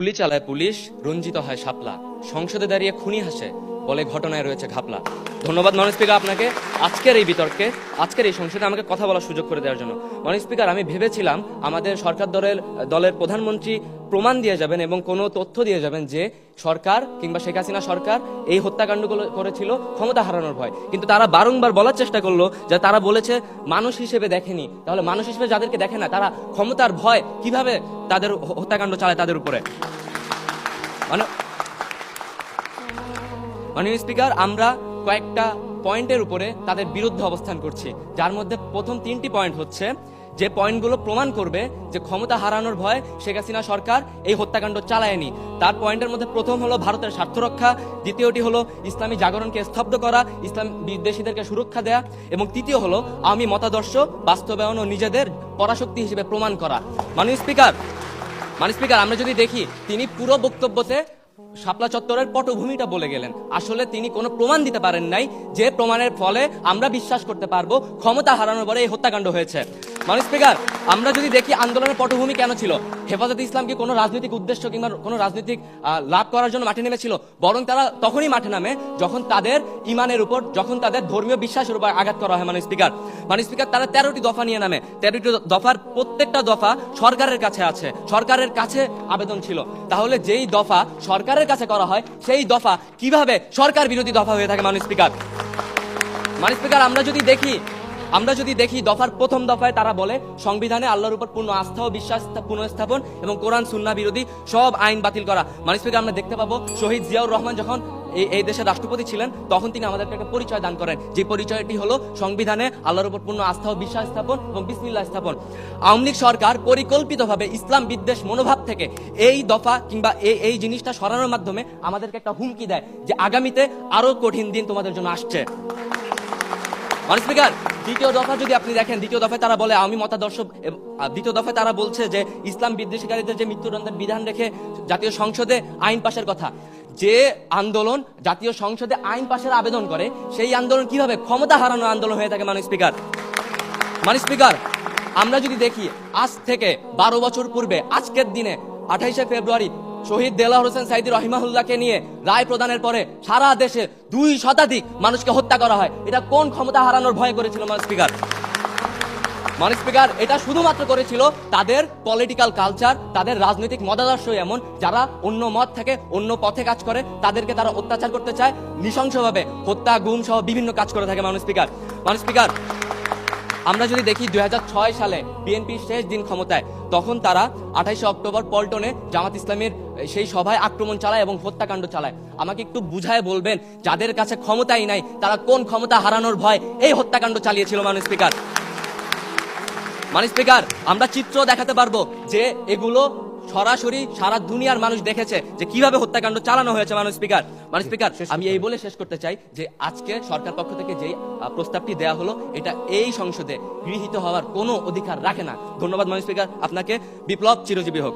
গুলি চালায় পুলিশ, রঞ্জিত হয় শাপলা, সংসদে দাঁড়িয়ে খুনি হাসে, বলে ঘটনায় রয়েছে ঘাপলা। ধন্যবাদ মাননীয় স্পিকার আপনাকে আজকের এই বিতর্কে, আজকের এই সংসদে আমাকে কথা বলার সুযোগ করে দেওয়ার জন্য। মাননীয় স্পিকার, আমি ভেবেছিলাম আমাদের সরকার দলের প্রধানমন্ত্রী প্রমাণ দিয়ে যাবেন এবং কোনো তথ্য দিয়ে যাবেন যে সরকার কিংবা শেখ হাসিনা সরকার এই হত্যাকাণ্ডগুলো করেছিল ক্ষমতা হারানোর ভয়, কিন্তু তারা বারংবার বলার চেষ্টা করলো যে তারা বলেছে মানুষ হিসেবে দেখেনি। তাহলে মানুষ হিসেবে যাদেরকে দেখে না, তারা ক্ষমতার ভয় কিভাবে তাদের হত্যাকাণ্ড চালায় তাদের উপরে? মাননীয় স্পিকার, আমরা কয়েকটা পয়েন্টের উপরে তাদের বিরুদ্ধে অবস্থান করছি, যার মধ্যে প্রথম 3টি পয়েন্ট হচ্ছে যে পয়েন্টগুলো প্রমাণ করবে যে ক্ষমতা হারানোর ভয় শেখ হাসিনা সরকার এই হত্যাকাণ্ড চালায়নি। তার পয়েন্টের মধ্যে প্রথম হলো ভারতের স্বার্থ রক্ষা, দ্বিতীয়টি হলো ইসলামী জাগরণকে স্তব্ধ করা, ইসলাম বিদ্বেষীদেরকে সুরক্ষা দেয়া, এবং তৃতীয় হলো আওয়ামী মতাদর্শ বাস্তবায়ন ও নিজেদের পরাশক্তি হিসেবে প্রমাণ করা। মাননীয় স্পিকার, আমরা যদি দেখি তিনি পুরো বক্তব্যতে শাপলা চত্বরের পটভূমিটা বলে গেলেন। আসলে তিনি কোনো প্রমাণ দিতে পারেন নাই যে প্রমাণের ফলে আমরা বিশ্বাস করতে পারবো ক্ষমতা হারানোর পরে এই হত্যাকাণ্ড হয়েছে। মাননীয় স্পিকার, আমরা যদি দেখি আন্দোলনের পটভূমি কেন ছিল, হেফাজতে ইসলাম কি কোনো রাজনৈতিক উদ্দেশ্য কিংবা কোনো রাজনৈতিক লাভ করার জন্য মাঠে নেমেছিল? বরং তারা তখনই মাঠে নামে যখন তাদের ইমানের উপর, যখন তাদের ধর্মীয় বিশ্বাসের উপর আঘাত করা হয়। মাননীয় স্পিকার, তারা 13টি দফা নিয়ে নামে। 13টি দফার প্রত্যেকটা দফা সরকারের কাছে আছে, সরকারের কাছে আবেদন ছিল। তাহলে যেই দফা সরকারের কাছে করা হয় সেই দফা কিভাবে সরকার বিরোধী দফা হয়ে থাকে? মাননীয় স্পিকার, আমরা যদি দেখি দফার প্রথম দফায় তারা বলে সংবিধানে আল্লাহর উপর পূর্ণ আস্থা ও বিশ্বাস পুনঃস্থাপন এবং কোরআন সুন্নাহ বিরোধী সব আইন বাতিল করা। মাননীয় স্পিকার, আমরা দেখতে পাবো শহীদ জিয়াউর রহমান যখন এই দেশের রাষ্ট্রপতি ছিলেন তখন তিনি আমাদেরকে একটা পরিচয় দান করেন, যে পরিচয়টি হলো সংবিধানে আল্লাহর উপর পূর্ণ আস্থা ও বিশ্বাস স্থাপন এবং বিসমিল্লাহ স্থাপন। আওয়ামী লীগ সরকার পরিকল্পিতভাবে ইসলাম বিদ্বেষ মনোভাব থেকে এই দফা কিংবা এই জিনিসটা সরানোর মাধ্যমে আমাদেরকে একটা হুমকি দেয় যে আগামীতে আরো কঠিন দিন তোমাদের জন্য আসছে। মাননীয় স্পিকার, দ্বিতীয় দফা যদি আপনি দেখেন, দ্বিতীয় দফায় তারা বলে আওয়ামী মতাদর্শ, দ্বিতীয় দফায় তারা বলছে যে ইসলাম বিদ্বেষীকারীদের যে মৃত্যুদণ্ডের বিধান রেখে জাতীয় সংসদে আইন পাশের কথা। যে আন্দোলন জাতীয় সংসদে আইন পাশের আবেদন করে সেই আন্দোলন কিভাবে ক্ষমতা হারানোর আন্দোলন হয়ে থাকে? মাননীয় স্পিকার, আমরা যদি দেখি আজ থেকে 12 বছর পূর্বে আজকের দিনে 28শে ফেব্রুয়ারি শহীদ দেলাওয়ার হোসেন সাইদী রহিমাহুল্লাহকে নিয়ে রায় প্রদানের পরে সারা দেশে 2 শতাধিক মানুষকে হত্যা করা হয়। এটা কোন ক্ষমতা হারানোর ভয় করেছিল? মাননীয় স্পিকার, এটা শুধুমাত্র করেছিল তাদের পলিটিক্যাল কালচার, তাদের রাজনৈতিক মতাদর্শ এমন, যারা অন্য মত থেকে অন্য পথে কাজ করে তাদেরকে তারা অত্যাচার করতে চায়, নৃশংসভাবে হত্যা গুম সহ বিভিন্ন কাজ করে থাকে। মাননীয় স্পিকার, আমরা যদি দেখি 2006 সালে বিএনপির শেষ দিন ক্ষমতায়, তখন তারা 28শে অক্টোবর পল্টনে জামাত ইসলামের সেই সভায় আক্রমণ চালায় এবং হত্যাকাণ্ড চালায়। আমাকে একটু বুঝায় বলবেন যাদের কাছে ক্ষমতাই নাই তারা কোন ক্ষমতা হারানোর ভয় এই হত্যাকাণ্ড চালিয়েছিল? মাননীয় স্পিকার, আমরা চিত্র দেখাতে পারবো যে এগুলো সরাসরি সারা দুনিয়ার মানুষ দেখেছে যে কিভাবে হত্যাকাণ্ড চালানো হয়েছে। মাননীয় স্পিকার, আমি এই বলে শেষ করতে চাই যে আজকে সরকার পক্ষ থেকে যে প্রস্তাবটি দেয়া হলো এটা এই সংসদে গৃহীত হওয়ার কোনো অধিকার রাখে না। ধন্যবাদ মাননীয় স্পিকার আপনাকে। বিপ্লব চিরজীবী হোক।